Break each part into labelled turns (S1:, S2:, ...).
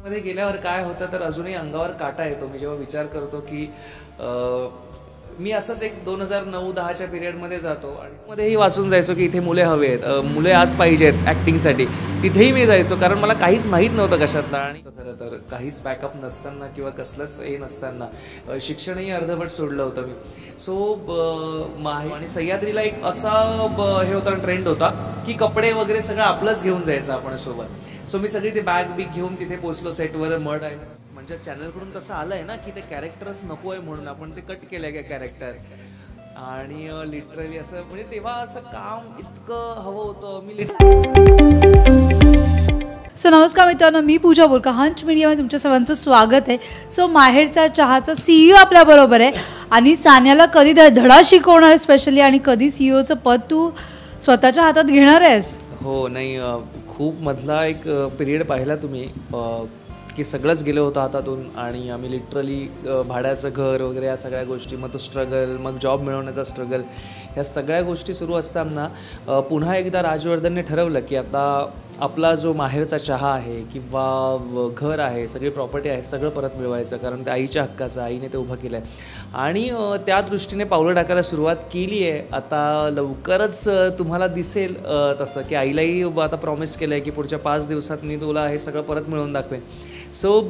S1: मध्ये गेल्यावर काय होतं तर अजूनही अंगावर काटा येतो. मी जेव्हा विचार करतो की मी असंच एक 2009-10च्या पिरियडमध्ये जातो आणि मध्येही वाचून जायचो की इथे मुले हवे आहेत, मुले आज पाहिजेत ॲक्टिंगसाठी. तिथेही मी जायचो कारण मला काहीच माहीत नव्हतं कशातलं. आणि खरं तर काहीच बॅकअप नसताना किंवा कसलंच हे नसताना शिक्षणही अर्धवट सोडलं होतं मी. सो आणि सह्याद्रीला एक असा हे होता, ट्रेंड होता की कपडे वगैरे सगळं आपलंच घेऊन जायचं आपण सोबत. सो मी सगळी ते बॅग बिग घेऊन तिथे पोचलो सेटवर. मड आहे म्हणजे चॅनलकडून तसं आलंय ना की ते कॅरेक्टरच नको आहे म्हणून आपण ते कट केलंय का कॅरेक्टर. आणि लिटरली असं म्हणजे तेव्हा असं काम इतकं हवं होतं.
S2: सो नमस्कार मित्रांनो, मी पूजा बोरकर. हंच मीडियामध्ये तुमच्या सर्वांचं स्वागत आहे. सो माहेरचा चहाचा CEO आपल्याबरोबर आहे आणि सान्याला कधी धडा शिकवणार आहे स्पेशली, आणि कधी CEOचं पद तू स्वतःच्या हातात घेणार आहेस.
S1: हो नाही, खूप मधला एक पिरियड पाहिला तुम्ही की सगळंच गेलं होतं हातातून. आणि आम्ही लिटरली भाड्याचं घर वगैरे या सगळ्या गोष्टी, मग तो स्ट्रगल, मग जॉब मिळवण्याचा स्ट्रगल, ह्या सगळ्या गोष्टी सुरू असताना पुन्हा एकदा राजवर्धनने ठरवलं की आता आपला जो माहेरचा चहा आहे किंवा घर आहे, सगळी प्रॉपर्टी आहे, सगळं परत मिळवायचं. कारण ते आईच्या हक्काचं, आईने ते उभं केलं आहे आणि त्या दृष्टीने पावलं टाकायला सुरुवात केली आहे. आता लवकरच तुम्हाला दिसेल तसं की आईलाही आता प्रॉमिस केलं आहे की पुढच्या 5 दिवसात मी तुला हे सगळं परत मिळवून दाखवेन. सो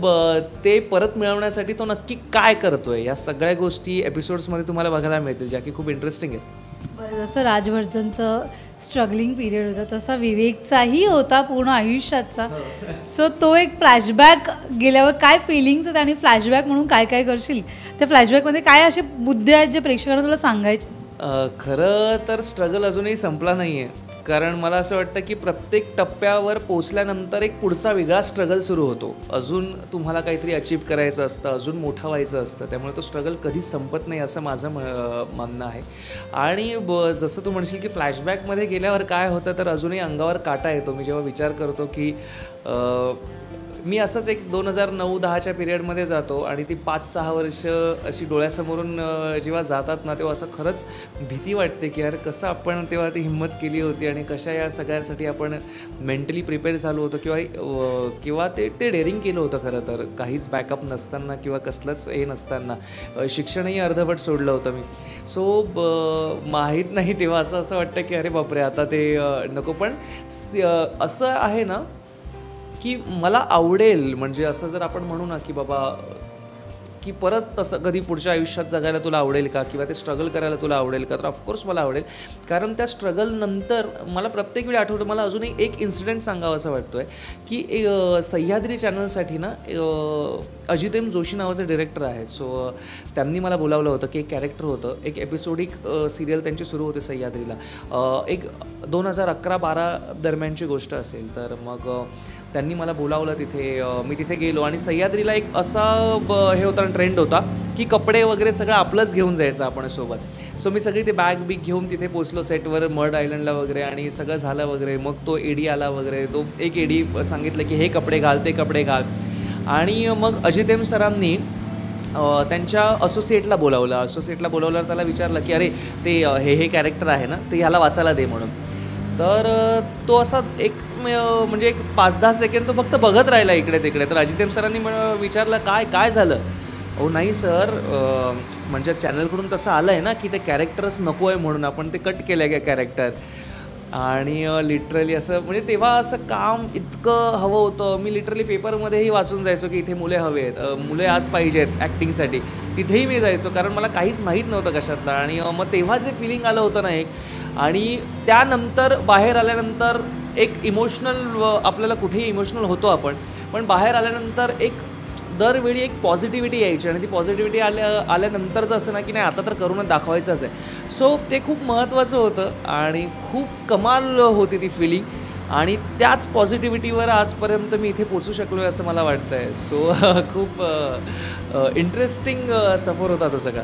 S1: ते परत मिळवण्यासाठी तो नक्की काय करतो आहे, या सगळ्या गोष्टी एपिसोड्समध्ये तुम्हाला बघायला मिळतील, ज्या की खूप इंटरेस्टिंग आहेत.
S2: बरं, जसं राजवर्धनचं स्ट्रगलिंग पिरियड होता तसा विवेकचाही होता पूर्ण आयुष्याचा. सो तो एक फ्लॅशबॅक गेल्यावर काय फिलिंग्स आहेत आणि फ्लॅशबॅक म्हणून काय काय करशील, त्या फ्लॅशबॅकमध्ये काय असे मुद्दे आहेत जे प्रेक्षकांना तुला सांगायचे.
S1: खरं तर स्ट्रगल अजूनही संपला नाही आहे. कारण मला असं वाटतं की प्रत्येक टप्प्यावर पोचल्यानंतर एक पुढचा वेगळा स्ट्रगल सुरू होतो. अजून तुम्हाला काहीतरी अचीव करायचं असतं, अजून मोठं व्हायचं असतं. त्यामुळे तो स्ट्रगल कधीच संपत नाही असं माझं म्हणणं आहे. आणि जसं तू म्हणशील की फ्लॅशबॅकमध्ये गेल्यावर काय होतं तर अजूनही अंगावर काटा येतो. मी जेव्हा विचार करतो की मी असंच एक 2009-10च्या पिरियडमध्ये जातो आणि ती 5-6 वर्ष अशी डोळ्यासमोरून जेव्हा जातात ना, तेव्हा असं खरंच भीती वाटते की यार कसं आपण तेव्हा ती हिंमत केली होती आणि कशा या सगळ्यासाठी आपण मेंटली प्रिपेअर झालो होतो किंवा ते डेअरिंग केलं होतं. खरं तर काहीच बॅकअप नसताना किंवा कसलंच हे नसताना शिक्षणही अर्धवट सोडलं होतं मी. सो माहीत नाही तेव्हा असं वाटतं की अरे बापरे आता ते नको. पण असं आहे ना की मला आवडेल, म्हणजे असं जर आपण म्हणू ना की बाबा की परत तसं कधी पुढच्या आयुष्यात जगायला तुला आवडेल का, किंवा ते स्ट्रगल करायला तुला आवडेल का, तर ऑफकोर्स मला आवडेल. कारण त्या स्ट्रगलनंतर मला प्रत्येक वेळी आठवतं. मला अजूनही एक इन्सिडेंट सांगावं असं वाटतो आहे की सह्याद्री चॅनलसाठी ना अजितेम जोशी नावाचे डिरेक्टर आहेत. सो त्यांनी मला बोलावलं होतं की एक कॅरेक्टर होतं, एक एपिसोडिक सिरियल त्यांची सुरू होते सह्याद्रीला. एक 2011-12 दरम्यानची गोष्ट असेल. तर मग त्यांनी मला बोलावलं तिथे. मी तिथे गेलो आणि सह्याद्रीला एक असा हे होता, ट्रेंड होता की कपडे वगैरे सगळं आपलंच घेऊन जायचं आपण सोबत. सो मी सगळी ते बॅग बिग घेऊन तिथे पोचलो सेटवर, मड आयलंडला वगैरे, आणि सगळं झालं वगैरे. मग तो एडी आला वगैरे. तो एक एडी सांगितलं की हे कपडे घाल, ते कपडे घाल. आणि मग अजितेम सरांनी त्यांच्या असोसिएटला बोलावलं. त्याला विचारलं की अरे ते हे कॅरेक्टर आहे ना, ते ह्याला वाचायला दे म्हणून. तर तो असा एक म्हणजे एक 5-10 सेकंड तो फक्त बघत राहिला इकडे तिकडे. तर अजितेम सरांनी विचारलं काय झालं. हो नाही सर, म्हणजे चॅनलकडून तसं आलं आहे ना की ते कॅरेक्टरच नको आहे म्हणून आपण ते कट केलं आहे का कॅरेक्टर. आणि लिटरली असं म्हणजे तेव्हा असं काम इतकं हवं होतं. मी लिटरली पेपरमध्येही वाचून जायचो की इथे मुले हवे आहेत, मुले आज पाहिजेत ॲक्टिंगसाठी. तिथेही मी जायचो कारण मला काहीच माहीत नव्हतं कशातलं. आणि मग तेव्हा जे फिलिंग आलं होतं ना एक, आणि त्यानंतर बाहेर आल्यानंतर एक इमोशनल, आपल्याला कुठेही इमोशनल होतो आपण, पण बाहेर आल्यानंतर एक दरवेळी एक पॉझिटिव्हिटी यायची. आणि ती पॉझिटिव्हिटी आल्यानंतरचं असं ना की नाही आता तर करूनच दाखवायचंच आहे. सो ते खूप महत्त्वाचं होतं आणि खूप कमाल होती ती फिलिंग. आणि त्याच पॉझिटिव्हिटीवर आजपर्यंत मी इथे पोचू शकलो आहे असं मला वाटतं आहे. सो खूप इंटरेस्टिंग सफर होता तो सगळा.